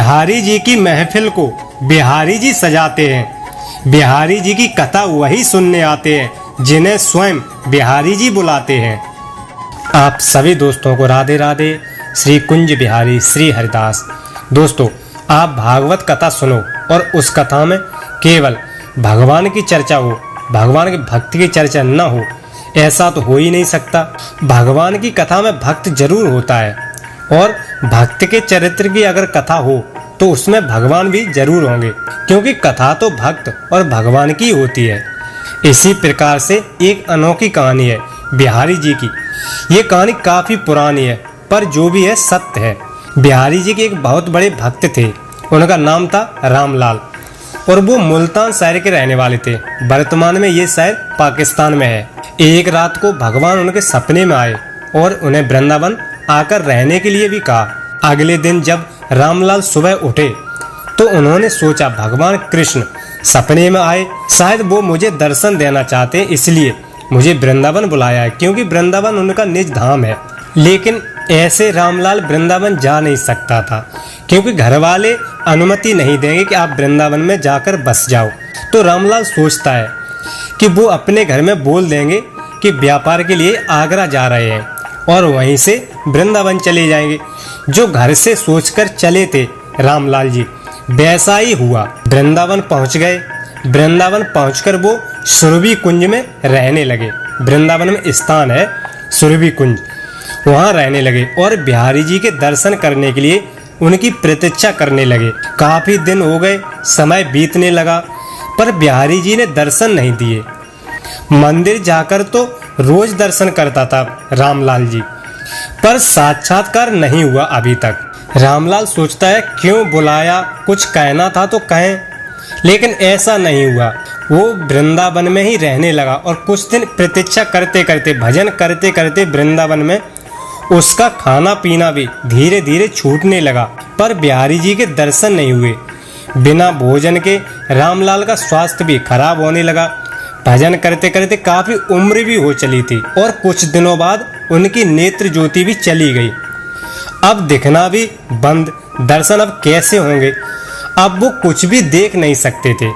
बिहारी जी की महफिल को बिहारी जी सजाते हैं। बिहारी जी की कथा वही सुनने आते हैं जिन्हें स्वयं बिहारी जी बुलाते हैं। आप सभी दोस्तों को राधे राधे। श्री कुंज बिहारी श्री हरिदास। दोस्तों, आप भागवत कथा सुनो और उस कथा में केवल भगवान की चर्चा हो, भगवान की भक्ति की चर्चा न हो, ऐसा तो हो ही नहीं सकता। भगवान की कथा में भक्त जरूर होता है और भक्त के चरित्र की अगर कथा हो तो उसमें भगवान भी जरूर होंगे, क्योंकि कथा तो भक्त और भगवान की होती है। इसी प्रकार से एक अनोखी कहानी है बिहारी जी की। ये कहानी काफी पुरानी है, पर जो भी है सत्य है। बिहारी जी के एक बहुत बड़े भक्त थे, उनका नाम था रामलाल और वो मुल्तान शहर के रहने वाले थे। वर्तमान में ये शहर पाकिस्तान में है। एक रात को भगवान उनके सपने में आए और उन्हें वृंदावन आकर रहने के लिए भी कहा। अगले दिन जब रामलाल सुबह उठे तो उन्होंने सोचा भगवान कृष्ण सपने में आए, शायद वो मुझे दर्शन देना चाहते हैं, इसलिए मुझे वृंदावन बुलाया है, क्योंकि वृंदावन उनका निज धाम है। लेकिन ऐसे रामलाल वृंदावन जा नहीं सकता था, क्योंकि घर वाले अनुमति नहीं देंगे कि आप वृंदावन में जाकर बस जाओ। तो रामलाल सोचता है कि वो अपने घर में बोल देंगे कि व्यापार के लिए आगरा जा रहे हैं और वहीं से वृंदावन चले जाएंगे। जो घर से सोचकर चले थे रामलाल जी, वैसा ही हुआ। वृंदावन पहुंच गए। वृंदावन पहुंचकर वो सुरभि कुंज में रहने लगे। वृंदावन में स्थान है सुरभि कुंज, वहां रहने लगे और बिहारी जी के दर्शन करने के लिए उनकी प्रतीक्षा करने लगे। काफी दिन हो गए, समय बीतने लगा, पर बिहारी जी ने दर्शन नहीं दिए। मंदिर जाकर तो रोज दर्शन करता था रामलाल जी, पर साक्षात्कार नहीं हुआ अभी तक। रामलाल सोचता है क्यों बुलाया, कुछ कहना था तो कहें, लेकिन ऐसा नहीं हुआ। वो वृंदावन में ही रहने लगा और कुछ दिन प्रतीक्षा करते करते, भजन करते करते वृंदावन में उसका खाना पीना भी धीरे धीरे छूटने लगा। पर बिहारी जी के दर्शन नहीं हुए। बिना भोजन के रामलाल का स्वास्थ्य भी खराब होने लगा। भजन करते करते काफी उम्र भी हो चली थी और कुछ दिनों बाद उनकी नेत्र ज्योति भी चली गई। अब दिखना भी बंद। दर्शन अब कैसे होंगे? अब वो कुछ भी देख नहीं सकते थे।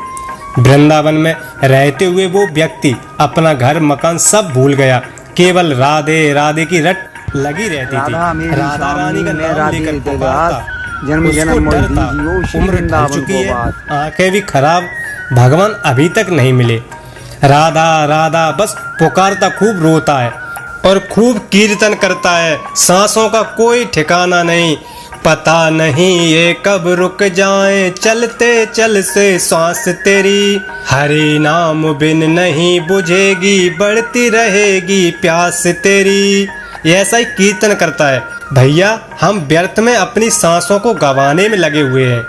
वृंदावन में रहते हुए वो व्यक्ति अपना घर मकान सब भूल गया। केवल राधे राधे की रट लगी रहती थी। राधा रानी का नाम लेकर पुकारता, उसको डर था, उम्र ढल चुकी है, आंखें भी खराब, भगवान अभी तक नहीं मिले। राधा राधा बस पुकारता, खूब रोता है और खूब कीर्तन करता है। सांसों का कोई ठिकाना नहीं, पता नहीं ये कब रुक जाए, चलते चल से सांस तेरी, हरि नाम बिन नहीं बुझेगी, बढ़ती रहेगी प्यास तेरी। ऐसा ही कीर्तन करता है। भैया, हम व्यर्थ में अपनी सांसों को गंवाने में लगे हुए हैं।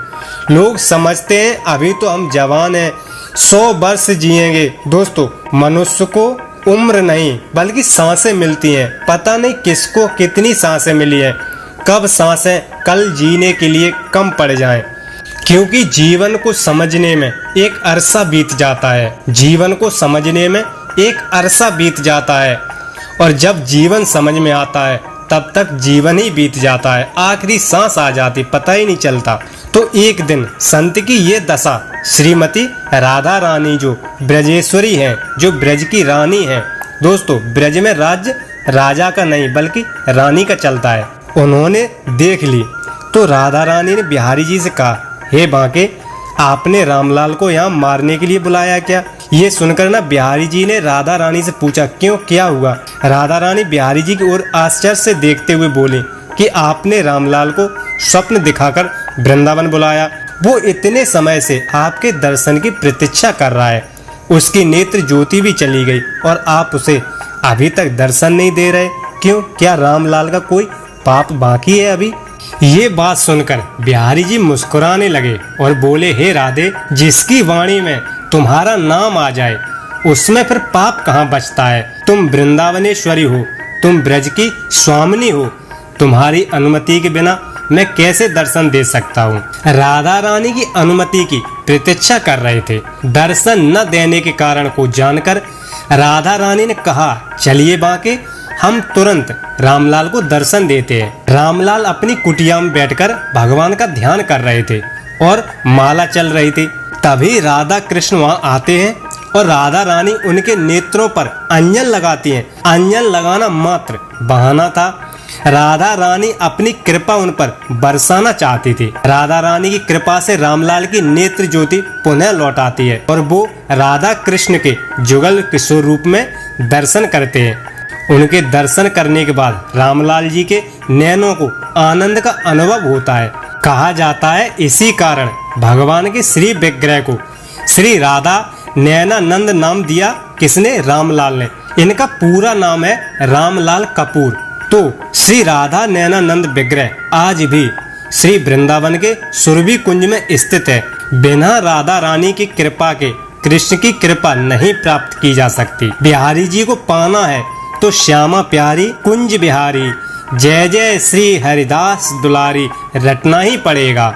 लोग समझते हैं अभी तो हम जवान हैं, 100 वर्ष जिएंगे। दोस्तों, मनुष्य को उम्र नहीं बल्कि सांसें मिलती हैं। पता नहीं किसको कितनी सांसें मिली है, कब सांसें कल जीने के लिए कम पड़ जाएं। क्योंकि जीवन को समझने में एक अरसा बीत जाता है। जीवन को समझने में एक अरसा बीत जाता है और जब जीवन समझ में आता है तब तक जीवन ही बीत जाता है। आखिरी सांस आ जाती, पता ही नहीं चलता। तो एक दिन संत की ये दशा श्रीमती राधा रानी जो ब्रजेश्वरी हैं, जो ब्रज की रानी हैं। दोस्तों, ब्रज में राज्य राजा का नहीं बल्कि रानी का चलता है। उन्होंने देख ली तो राधा रानी ने बिहारी जी से कहा, हे बांके, आपने रामलाल को यहाँ मारने के लिए बुलाया क्या? ये सुनकर ना बिहारी जी ने राधा रानी से पूछा, क्यों, क्या हुआ? राधा रानी बिहारी जी की ओर आश्चर्य से देखते हुए बोली कि आपने रामलाल को स्वप्न दिखाकर वृंदावन बुलाया। वो इतने समय से आपके दर्शन की प्रतीक्षा कर रहा है। उसकी नेत्र ज्योति भी चली गई और आप उसे अभी तक दर्शन नहीं दे रहे। क्यों? क्या रामलाल का कोई पाप बाकी है अभी? ये बात सुनकर बिहारी जी मुस्कुराने लगे और बोले, हे राधे, जिसकी वाणी में तुम्हारा नाम आ जाए उसमें फिर पाप कहाँ बचता है। तुम वृंदावनेश्वरी हो, तुम ब्रज की स्वामिनी हो, तुम्हारी अनुमति के बिना मैं कैसे दर्शन दे सकता हूँ? राधा रानी की अनुमति की प्रतीक्षा कर रहे थे। दर्शन न देने के कारण को जानकर राधा रानी ने कहा, चलिए बांके, हम तुरंत रामलाल को दर्शन देते हैं। रामलाल अपनी कुटिया में बैठकर भगवान का ध्यान कर रहे थे और माला चल रही थी। तभी राधा कृष्ण वहाँ आते हैं और राधा रानी उनके नेत्रों पर अंजन लगाती हैं। अंजन लगाना मात्र बहाना था। राधा रानी अपनी कृपा उन पर बरसाना चाहती थी। राधा रानी की कृपा से रामलाल की नेत्र ज्योति पुनः लौट आती है और वो राधा कृष्ण के जुगल किशोर रूप में दर्शन करते हैं। उनके दर्शन करने के बाद रामलाल जी के नैनों को आनंद का अनुभव होता है। कहा जाता है इसी कारण भगवान के श्री विग्रह को श्री राधा नैनानंद नाम दिया। किसने? रामलाल ने। इनका पूरा नाम है रामलाल कपूर। तो श्री राधा नैनानंद विग्रह आज भी श्री वृंदावन के सुरभि कुंज में स्थित है। बिना राधा रानी की कृपा के कृष्ण की कृपा नहीं प्राप्त की जा सकती। बिहारी जी को पाना है तो श्यामा प्यारी कुंज बिहारी, जय जय श्री हरिदास दुलारी रटना ही पड़ेगा।